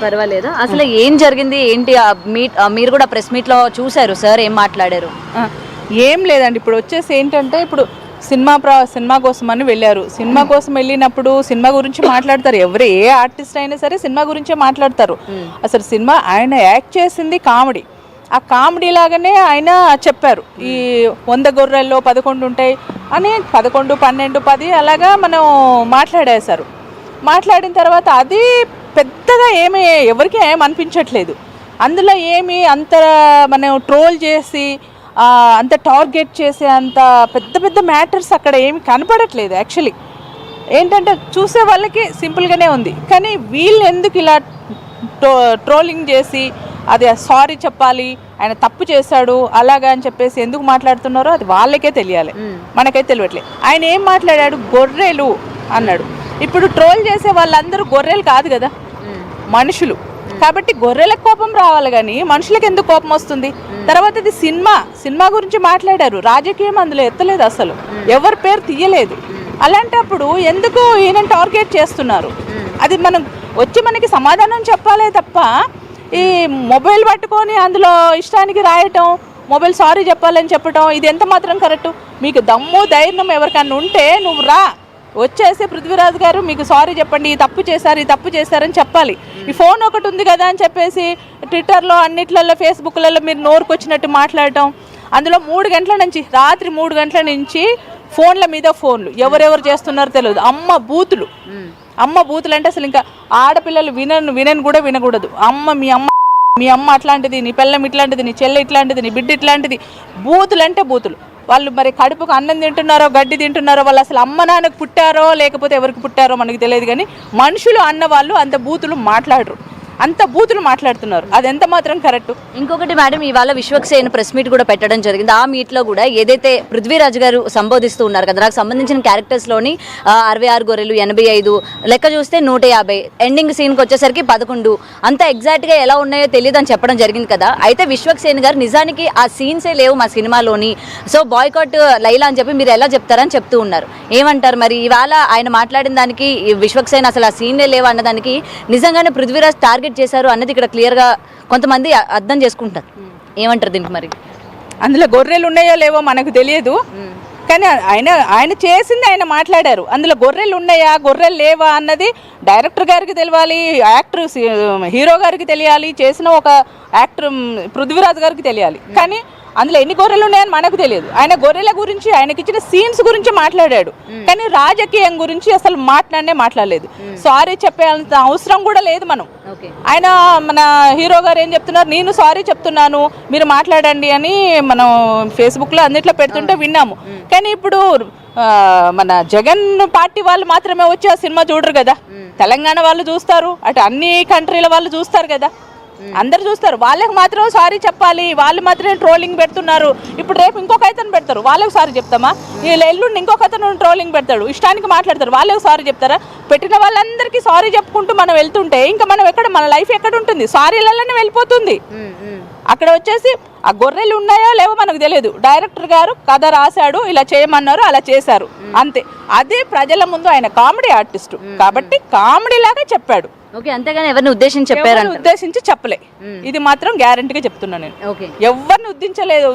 పర్వాలేదు. అసలు ఏం జరిగింది ఏంటి మీరు కూడా ప్రెస్ మీట్ లో చూసారు సార్ ఏం మాట్లాడారు? ఏం లేదండి, ఇప్పుడు వచ్చేసి ఏంటంటే ఇప్పుడు సినిమా కోసం అని వెళ్ళారు. సినిమా కోసం వెళ్ళినప్పుడు సినిమా గురించి మాట్లాడతారు. ఏ ఆర్టిస్ట్ అయినా సరే సినిమా గురించే మాట్లాడతారు. అసలు సినిమా ఆయన యాక్ట్ చేసింది కామెడీ, ఆ కామెడీ లాగానే ఆయన చెప్పారు. ఈ 100 గొర్రెల్లో 11 ఉంటాయి అని 11, 12, 10 అలాగా మనం మాట్లాడేశారు. మాట్లాడిన తర్వాత అది పెద్దగా ఎవరికి ఏం అనిపించట్లేదు. అందులో అంత మనం ట్రోల్ చేసి అంత టార్గెట్ చేసే అంత పెద్ద పెద్ద మ్యాటర్స్ అక్కడ ఏమి కనపడట్లేదు. యాక్చువల్లీ ఏంటంటే చూసే వాళ్ళకి సింపుల్గానే ఉంది, కానీ వీళ్ళు ఎందుకు ఇలా ట్రోలింగ్ చేసి అది సారీ చెప్పాలి, ఆయన తప్పు చేశాడు అలాగా అని చెప్పేసి ఎందుకు మాట్లాడుతున్నారో అది వాళ్ళకే తెలియాలి, మనకైతే తెలియట్లేదు. ఆయన ఏం మాట్లాడాడు? గొర్రెలు అన్నాడు. ఇప్పుడు ట్రోల్ చేసే వాళ్ళందరూ గొర్రెలు కాదు కదా, మనుషులు. కాబట్టి గొర్రెలకు కోపం రావాలి కానీ మనుషులకు ఎందుకు కోపం వస్తుంది? తర్వాత ఇది సినిమా గురించి మాట్లాడారు, రాజకీయం అందులో ఎత్తలేదు, అసలు ఎవరి పేరు తీయలేదు. అలాంటప్పుడు ఎందుకు ఈయన టార్గెట్ చేస్తున్నారు? అది మనం వచ్చి మనకి సమాధానం చెప్పాలే తప్ప ఈ మొబైల్ పట్టుకొని అందులో ఇష్టానికి రాయటం, మొబైల్ సారీ చెప్పాలని చెప్పటం ఇది ఎంత మాత్రం కరెక్ట్? మీకు దమ్ము ధైర్యం ఎవరికన్నా ఉంటే నువ్వు రా, వచ్చేసి పృథ్వీరాజ్ గారు మీకు సారీ చెప్పండి, ఈ తప్పు చేశారని చెప్పాలి. ఈ ఫోన్ ఒకటి ఉంది కదా అని చెప్పేసి ట్విట్టర్లో అన్నిట్లలో ఫేస్బుక్లలో మీరు నోరుకొచ్చినట్టు మాట్లాడటం. అందులో 3 గంటల నుంచి రాత్రి 3 గంటల నుంచి ఫోన్ల మీద ఫోన్లు ఎవరెవరు చేస్తున్నారో తెలియదు. అమ్మ బూతులు అంటే అసలు ఇంకా ఆడపిల్లలు వినను కూడా వినకూడదు. మీ అమ్మ అట్లాంటిది, నీ పిల్లం ఇట్లాంటిది, నీ చెల్లె ఇట్లాంటిది, నీ బిడ్డ ఇట్లాంటిది, బూతులు అంటే బూతులు. వాళ్ళు మరి కడుపుకు అన్నం తింటున్నారో గడ్డి తింటున్నారో, వాళ్ళు అసలు అమ్మ నాన్నకు పుట్టారో లేకపోతే ఎవరికి పుట్టారో మనకు తెలియదు, కానీ మనుషులు అన్నవాళ్ళు అంత బూతులు మాట్లాడుతున్నారు. అది ఎంత మాత్రం కరెక్ట్? ఇంకొకటి మేడం, ఇవాళ విశ్వక్సేన్ ప్రెస్ మీట్ కూడా పెట్టడం జరిగింది. ఆ మీట్లో కూడా ఏదైతే పృథ్వీరాజ్ గారు సంబోధిస్తూ ఉన్నారు కదా, నాకు సంబంధించిన క్యారెక్టర్స్లోని 66 గొర్రెలు, 85 లెక్క చూస్తే 150, ఎండింగ్ సీన్కి వచ్చేసరికి 11, అంత ఎగ్జాక్ట్గా ఎలా ఉన్నాయో తెలియదు అని చెప్పడం జరిగింది కదా. అయితే విశ్వక్సేన్ గారు నిజానికి ఆ సీన్సే లేవు మా సినిమాలోని, సో బాయ్కాట్ లైలా అని చెప్పి మీరు ఎలా చెప్తారని చెప్తూ ఉన్నారు. ఏమంటారు మరి? ఇవాళ ఆయన మాట్లాడిన దానికి విశ్వక్సేన్ అసలు ఆ సీన్లే లేవు అన్నదానికి నిజంగానే పృథ్వీరాజ్ టార్గెట్ చేశారు అన్నది ఇక్కడ క్లియర్గా కొంతమంది అర్థం చేసుకుంటారు. ఏమంటారు దీనికి మరి? అందులో గొర్రెలు ఉన్నాయో లేవో మనకు తెలియదు, కానీ ఆయన చేసింది ఆయన మాట్లాడారు. అందులో గొర్రెలు ఉన్నాయా గొర్రెలు లేవా అన్నది డైరెక్టర్ గారికి తెలియాలి, యాక్టర్ హీరో గారికి తెలియాలి, చేసిన ఒక యాక్టర్ పృథ్వీరాజ్ గారికి తెలియాలి. కానీ అందులో ఎన్ని గొర్రెలు ఉన్నాయని మనకు తెలియదు. ఆయన గొర్రెల గురించి, ఆయనకి ఇచ్చిన సీన్స్ గురించి మాట్లాడాడు, కానీ రాజకీయం గురించి అసలు మాట్లాడలేదు. సారీ చెప్పేంత అవసరం కూడా లేదు. మన హీరో గారు ఏం చెప్తున్నారు, నేను సారీ చెప్తున్నాను మీరు మాట్లాడండి అని మనం ఫేస్బుక్లో అన్నిట్లో పెడుతుంటే విన్నాము. కానీ ఇప్పుడు మన జగన్ పార్టీ వాళ్ళు మాత్రమే వచ్చి ఆ సినిమా చూడరు కదా, తెలంగాణ వాళ్ళు చూస్తారు, అటు అన్ని కంట్రీల వాళ్ళు చూస్తారు కదా, అందరు చూస్తారు. వాళ్ళకి మాత్రం సారీ చెప్పాలి, వాళ్ళు మాత్రమే ట్రోలింగ్ పెడుతున్నారు. ఇప్పుడు రేపు ఇంకొక అతను పెడతారు, వాళ్ళకి సారీ చెప్తామా? వీళ్ళు ఎల్లుండి ఇంకొక అతను ట్రోలింగ్ పెడతాడు, ఇష్టానికి మాట్లాడతారు, వాళ్ళకి సారీ చెప్తారా? పెట్టిన వాళ్ళందరికీ సారీ చెప్పుకుంటూ మనం వెళ్తుంటే ఇంకా మనం మన లైఫ్ ఎక్కడ ఉంటుంది? సారీలలోనే వెళ్ళిపోతుంది. అక్కడ వచ్చేసి ఆ గొర్రెలు ఉన్నాయో లేవో మనకు తెలియదు. డైరెక్టర్ గారు కథ రాశాడు, ఇలా చేయమన్నారు, అలా చేశారు, అంతే. అదే ప్రజల ముందు ఆయన కామెడీ ఆర్టిస్టు కాబట్టి కామెడీ లాగా చెప్పాడు. ఓకే, అంతేగాని ఎవరిని ఉద్దేశించి చెప్పలే. ఇది మాత్రం గ్యారంటీగా చెప్తున్నాను నేను. ఎవరిని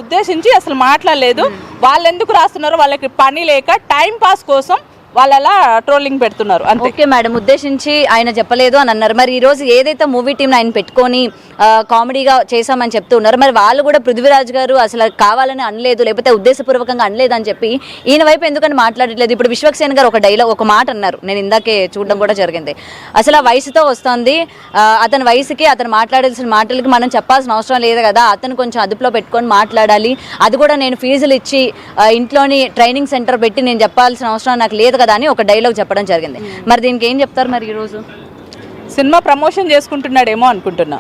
ఉద్దేశించి అసలు మాట్లాడలేదు. వాళ్ళు ఎందుకు రాస్తున్నారో వాళ్ళకి పని లేక టైం పాస్ కోసం వాళ్ళు అలా ట్రోలింగ్ పెడుతున్నారు. ఓకే మేడం, ఉద్దేశించి ఆయన చెప్పలేదు అని అన్నారు. మరి ఈ రోజు ఏదైతే మూవీ టీం ఆయన పెట్టుకొని కామెడీగా చేశామని చెప్తూ ఉన్నారు, మరి వాళ్ళు కూడా పృథ్వీరాజ్ గారు అసలు కావాలని అనలేదు, లేకపోతే ఉద్దేశపూర్వకంగా అనలేదు అని చెప్పి ఈయన వైపు ఎందుకని మాట్లాడట్లేదు? ఇప్పుడు విశ్వక్సేన్ గారు ఒక మాట అన్నారు, నేను ఇందాకే చూడడం కూడా జరిగింది. అసలు ఆ వయసుతో వస్తుంది, అతని వయసుకి అతను మాట్లాడాల్సిన మాటలకి మనం చెప్పాల్సిన అవసరం లేదు కదా, అతను కొంచెం అదుపులో పెట్టుకొని మాట్లాడాలి, అది కూడా నేను ఫీజులు ఇచ్చి ఇంట్లోని ట్రైనింగ్ సెంటర్ పెట్టి నేను చెప్పాల్సిన అవసరం నాకు లేదు కదా అని ఒక డైలాగ్ చెప్పడం జరిగింది. మరి దీనికి ఏం చెప్తారు? మరి ఈరోజు సినిమా ప్రమోషన్ చేసుకుంటున్నాడేమో అనుకుంటున్నా.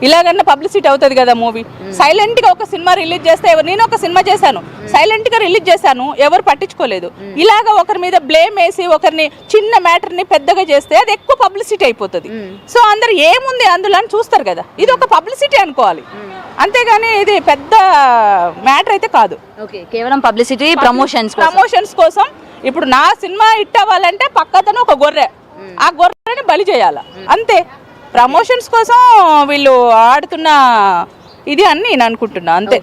ఇలాగన్నా పబ్లిసిటీ అవుతుంది కదా మూవీ. సైలెంట్గా ఒక సినిమా రిలీజ్ చేస్తే, నేను ఒక సినిమా చేశాను, సైలెంట్గా రిలీజ్ చేశాను, ఎవరు పట్టించుకోలేదు. ఇలాగ ఒకరి మీద బ్లేమ్ వేసి ఒకరిని చిన్న మ్యాటర్ని పెద్దగా చేస్తే అది ఎక్కువ పబ్లిసిటీ అయిపోతుంది. సో అందరు ఏముంది అందులో అని చూస్తారు కదా, ఇది ఒక పబ్లిసిటీ అనుకోవాలి, అంతేగాని ఇది పెద్ద మ్యాటర్ అయితే కాదు. కేవలం పబ్లిసిటీ ప్రమోషన్స్ కోసం. ఇప్పుడు నా సినిమా హిట్ అవ్వాలంటే పక్కతను ఒక గొర్రె, ఆ గొర్రెని బలి చేయాల, అంతే. ప్రమోషన్స్ కోసం వీళ్ళు ఆడుతున్న ఇది అని నేను అనుకుంటున్నా అంతే.